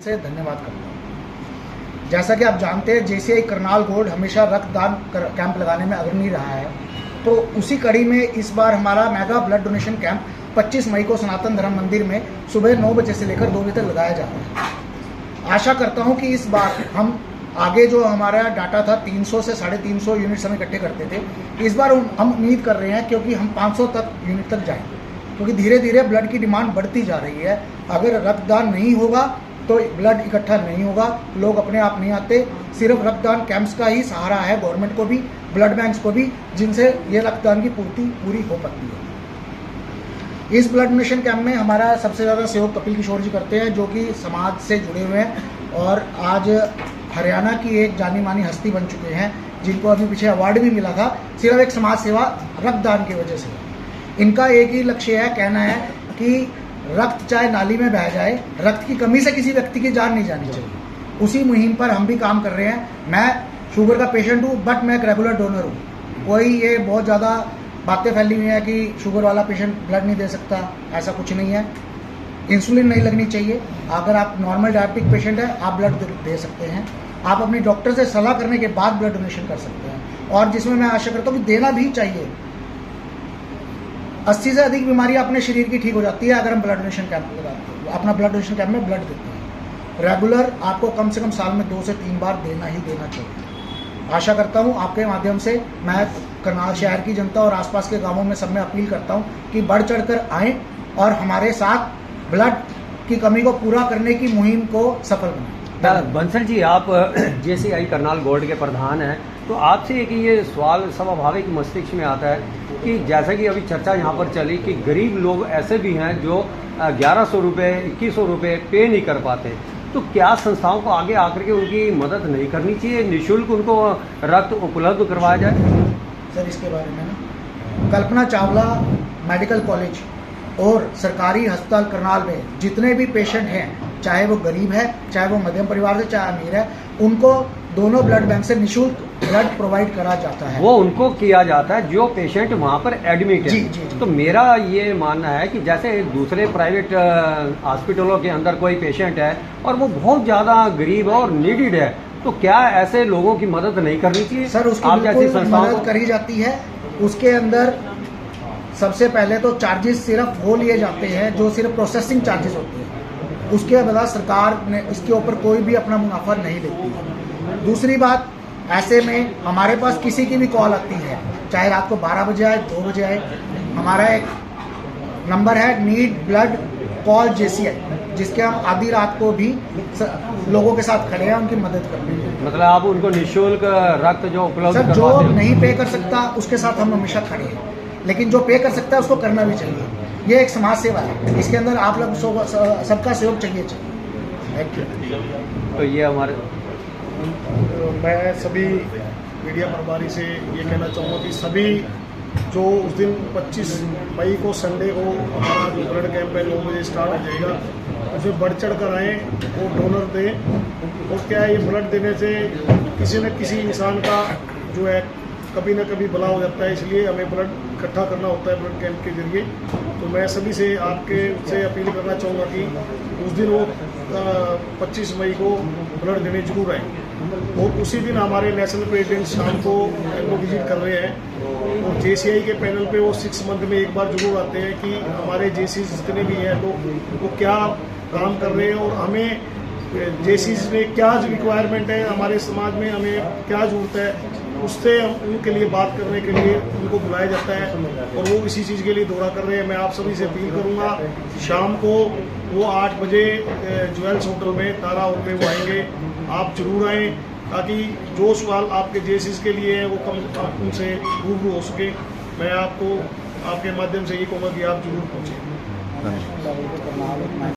से धन्यवाद करता हूँ। जैसा कि आप जानते हैं, जेसीआई करनाल गोल्ड हमेशा रक्तदान कैंप लगाने में अग्रणी रहा है, तो उसी कड़ी में इस बार हमारा मेगा ब्लड डोनेशन कैंप 25 मई को सनातन धर्म मंदिर में सुबह 9 बजे से लेकर 2 बजे तक लगाया जा रहा है। आशा करता हूं कि इस बार हम आगे जो हमारा डाटा था 300 से 350 यूनिट्स हम इकट्ठे करते थे, इस बार हम उम्मीद कर रहे हैं क्योंकि हम 500 तक यूनिट तक जाएंगे, क्योंकि धीरे धीरे ब्लड की डिमांड बढ़ती जा रही है। अगर रक्तदान नहीं होगा तो ब्लड इकट्ठा नहीं होगा, लोग अपने आप नहीं आते। सिर्फ रक्तदान कैंप्स का ही सहारा है गवर्नमेंट को भी, ब्लड बैंक्स को भी, जिनसे ये रक्तदान की पूर्ति पूरी हो पाती है। इस ब्लड डोनेशन कैंप में हमारा सबसे ज़्यादा सहयोग कपिल किशोर जी करते हैं, जो कि समाज से जुड़े हुए हैं और आज हरियाणा की एक जानी मानी हस्ती बन चुके हैं, जिनको अभी पीछे अवार्ड भी मिला था सिर्फ एक समाज सेवा रक्तदान की वजह से। इनका एक ही लक्ष्य है, कहना है कि रक्त चाहे नाली में बह जाए, रक्त की कमी से किसी व्यक्ति की जान नहीं जानी चाहिए। उसी मुहिम पर हम भी काम कर रहे हैं। मैं शुगर का पेशेंट हूँ, बट मैं एक रेगुलर डोनर हूँ। कोई ये बहुत ज़्यादा बातें फैली हुई हैं कि शुगर वाला पेशेंट ब्लड नहीं दे सकता, ऐसा कुछ नहीं है। इंसुलिन नहीं लगनी चाहिए। अगर आप नॉर्मल डायबिटिक पेशेंट है, आप ब्लड दे सकते हैं। आप अपनी डॉक्टर से सलाह करने के बाद ब्लड डोनेशन कर सकते हैं, और जिसमें मैं आशा करता हूँ कि देना भी चाहिए। 80 से अधिक बीमारियां अपने शरीर की ठीक हो जाती है अगर हम ब्लड डोनेशन कैंप लगाते हैं, अपना ब्लड डोनेशन कैंप में ब्लड देते हैं। रेगुलर आपको कम से कम साल में 2 से 3 बार देना ही देना चाहिए। आशा करता हूं आपके माध्यम से मैं करनाल शहर की जनता और आसपास के गांवों में सब में अपील करता हूं कि बढ़ चढ़कर आएँ और हमारे साथ ब्लड की कमी को पूरा करने की मुहिम को सफल बनाएं। बंसल जी, आप जेसीआई करनाल गोल्ड के प्रधान हैं, तो आपसे एक ये सवाल स्वाभाविक मस्तिष्क में आता है कि जैसा कि अभी चर्चा यहाँ पर चली कि गरीब लोग ऐसे भी हैं जो 1100 रुपये 2100 रुपये पे नहीं कर पाते, तो क्या संस्थाओं को आगे आकर के उनकी मदद नहीं करनी चाहिए, निःशुल्क उनको रक्त उपलब्ध करवाया जाए? सर, इसके बारे में ना कल्पना चावला मेडिकल कॉलेज और सरकारी अस्पताल करनाल में जितने भी पेशेंट हैं, चाहे वो गरीब है, चाहे वो मध्यम परिवार से, चाहे अमीर है, उनको दोनों ब्लड बैंक से निःशुल्क ब्लड प्रोवाइड करा जाता है। वो उनको किया जाता है जो पेशेंट वहाँ पर एडमिट है। जी, जी, जी। तो मेरा ये मानना है कि जैसे दूसरे प्राइवेट हॉस्पिटलों के अंदर कोई पेशेंट है और वो बहुत ज़्यादा गरीब है और नीडिड है, तो क्या ऐसे लोगों की मदद नहीं करनी चाहिए? सर, उसकी बिल्कुल मदद करी जाती है। उसके अंदर सबसे पहले तो चार्जेस सिर्फ वो लिए जाते हैं जो सिर्फ प्रोसेसिंग चार्जेस होते हैं। उसके बाद सरकार ने इसके ऊपर कोई भी अपना मुनाफा नहीं लेती है। दूसरी बात, ऐसे में हमारे पास किसी की भी कॉल आती है, चाहे रात को 12 बजे आए, 2 बजे आए, हमारा एक नंबर है नीड ब्लड कॉल जेसीआई, जिसके हम आधी रात को भी लोगों के साथ खड़े हैं उनकी मदद करने के लिए। मतलब आप उनको निःशुल्क रक्त जो उपलब्ध सर, जो नहीं पे कर सकता उसके साथ हम हमेशा खड़े हैं, लेकिन जो पे कर सकता है उसको करना भी चाहिए। ये एक समाज सेवा है, इसके अंदर आप लोग सबका सहयोग चाहिए। Thank you. तो ये हमारे मैं सभी मीडिया प्रभारी से ये कहना चाहूँगा कि सभी जो उस दिन 25 मई को संडे को हमारा जो ब्लड कैंप है 9 बजे स्टार्ट हो जाएगा, उसमें बढ़ चढ़ कर आएँ और डोनर दें। और क्या है, ये ब्लड देने से किसी न किसी इंसान का जो है कभी ना कभी भला हो जाता है, इसलिए हमें ब्लड इकट्ठा करना होता है ब्लड कैंप के जरिए। तो मैं सभी से आपके से अपील करना चाहूँगा कि उस दिन वो 25 मई को ब्लड देने जरूर आए। और उसी दिन हमारे नेशनल प्रेसिडेंट शाम को विजिट कर रहे हैं, और जेसीआई के पैनल पे वो 6 मंथ में एक बार जरूर आते हैं कि हमारे जेसीज जितने भी हैं तो वो क्या काम कर रहे हैं और हमें जेसीज में क्या रिक्वायरमेंट है, हमारे समाज में हमें क्या जरूरत है, उससे उनके लिए बात करने के लिए उनको बुलाया जाता है, और वो इसी चीज़ के लिए दौरा कर रहे हैं। मैं आप सभी से अपील करूंगा, शाम को वो 8 बजे ज्वेल्स होटल में तारा होटल में वो आएंगे, आप जरूर आएँ, ताकि जो सवाल आपके जेसीज के लिए है वो कम उनसे रूबरू हो सके। मैं आपको आपके माध्यम से ये कहूँगा कि आप जरूर पहुँचें।